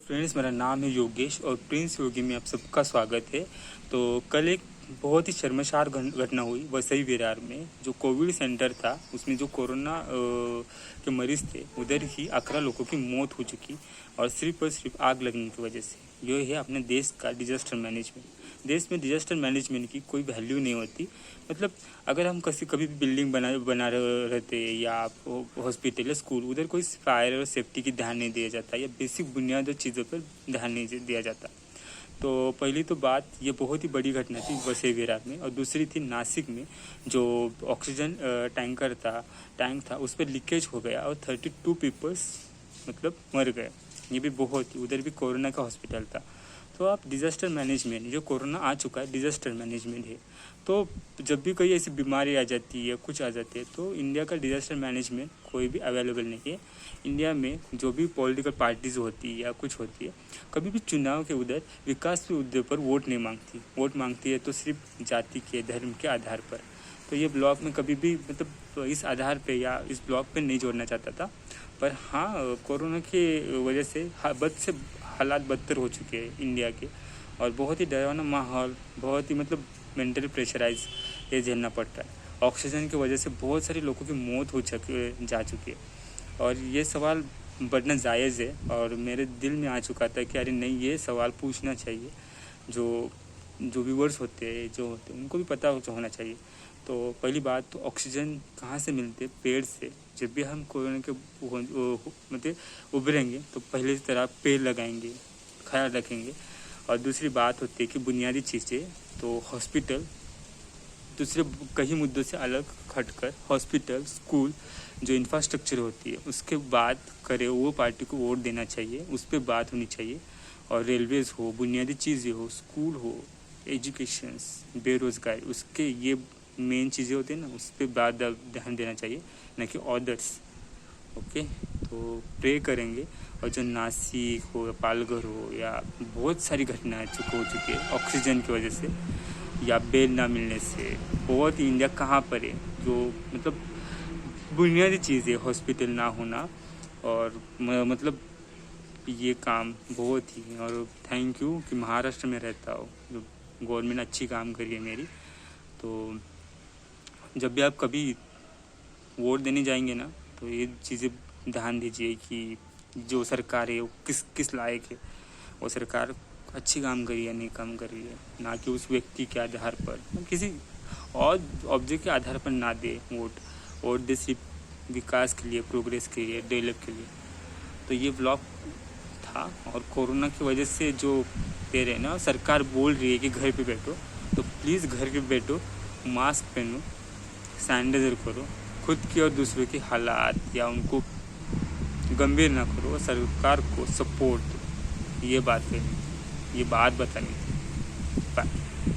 Friends, मेरा नाम है योगेश और प्रिंस योगी में आप सबका स्वागत है। तो कल एक बहुत ही शर्मसार घटना हुई वसई विरार में। जो कोविड सेंटर था उसमें जो कोरोना के मरीज थे उधर ही 11 लोगों की मौत हो चुकी और सिर्फ आग लगने की वजह से। ये है अपने देश का डिजास्टर मैनेजमेंट। देश में डिजास्टर मैनेजमेंट की कोई वैल्यू नहीं होती। मतलब अगर हम कभी भी बिल्डिंग बना रहते या हॉस्पिटल या स्कूल, उधर कोई फायर और सेफ्टी की ध्यान नहीं दिया जाता या बेसिक बुनियादी चीज़ों पर ध्यान नहीं दिया जाता। तो पहली तो बात, ये बहुत ही बड़ी घटना थी वसई विरार में। और दूसरी थी नासिक में, जो ऑक्सीजन टैंक था उस पर लीकेज हो गया और 32 पीपल्स मतलब मर गए। ये भी बहुत ही, उधर भी कोरोना का हॉस्पिटल था। तो आप डिज़ास्टर मैनेजमेंट, जो कोरोना आ चुका है डिज़ास्टर मैनेजमेंट है। तो जब भी कोई ऐसी बीमारी आ जाती है, कुछ आ जाती है, तो इंडिया का डिज़ास्टर मैनेजमेंट कोई भी अवेलेबल नहीं है। इंडिया में जो भी पॉलिटिकल पार्टीज़ होती है या कुछ होती है, कभी भी चुनाव के उधर विकास के मुद्दे पर वोट नहीं मांगती। वोट मांगती है तो सिर्फ जाति के, धर्म के आधार पर। तो ये ब्लॉक में कभी भी मतलब इस आधार पे या इस ब्लॉक पे नहीं जोड़ना चाहता था। पर हाँ, कोरोना की वजह से हालात बदतर हो चुके हैं इंडिया के। और बहुत ही डरावना माहौल, बहुत ही मतलब मेंटली प्रेशराइज ये झेलना पड़ता है। ऑक्सीजन की वजह से बहुत सारे लोगों की मौत जा चुकी है। और ये सवाल बढ़ना जायज़ है और मेरे दिल में आ चुका था कि अरे नहीं, ये सवाल पूछना चाहिए। जो व्यूवर्स होते हैं, जो होते हैं, उनको भी पता होना चाहिए। तो पहली बात तो ऑक्सीजन कहाँ से मिलते? पेड़ से। जब भी हम कोरोना के मतलब उभरेंगे तो पहले की तरह पेड़ लगाएंगे, ख्याल रखेंगे। और दूसरी बात होती है कि बुनियादी चीज़ें, तो हॉस्पिटल, दूसरे कई मुद्दों से अलग हटकर हॉस्पिटल, स्कूल, जो इंफ्रास्ट्रक्चर होती है उसके बात करे, वो पार्टी को वोट देना चाहिए, उस पर बात होनी चाहिए। और रेलवेज़ हो, बुनियादी चीज़ें हो, स्कूल हो, एजुकेशन, बेरोज़गारी, उसके ये मेन चीज़ें होती हैं ना, उस पर ध्यान देना चाहिए, न कि ऑर्डर्स। ओके, तो प्रे करेंगे। और जो नासिक हो या पालघर हो या बहुत सारी घटनाएं हो चुकी है ऑक्सीजन की वजह से या बेड ना मिलने से, बहुत ही इंडिया कहाँ पर है, जो मतलब बुनियादी चीज़ है हॉस्पिटल ना होना। और मतलब ये काम बहुत ही, और थैंक यू कि महाराष्ट्र में रहता हो, जो गवर्नमेंट अच्छी काम करी है मेरी। तो जब भी आप कभी वोट देने जाएंगे ना, तो ये चीज़ें ध्यान दीजिए कि जो सरकार है वो किस लायक है, वो सरकार अच्छी काम करी है नहीं काम करी है, ना कि उस व्यक्ति के आधार पर, किसी और ऑब्जेक्ट के आधार पर ना दे वोट दे सिर्फ विकास के लिए, प्रोग्रेस के लिए, डेवलप के लिए। तो ये ब्लॉग था। और कोरोना की वजह से जो दे रहे ना, सरकार बोल रही है कि घर पे बैठो, तो प्लीज़ घर पे बैठो, मास्क पहनो, सैनिटाइजर करो, खुद की और दूसरों की हालात या उनको गंभीर ना करो, सरकार को सपोर्ट दो। ये बात बतानी थी। बाय।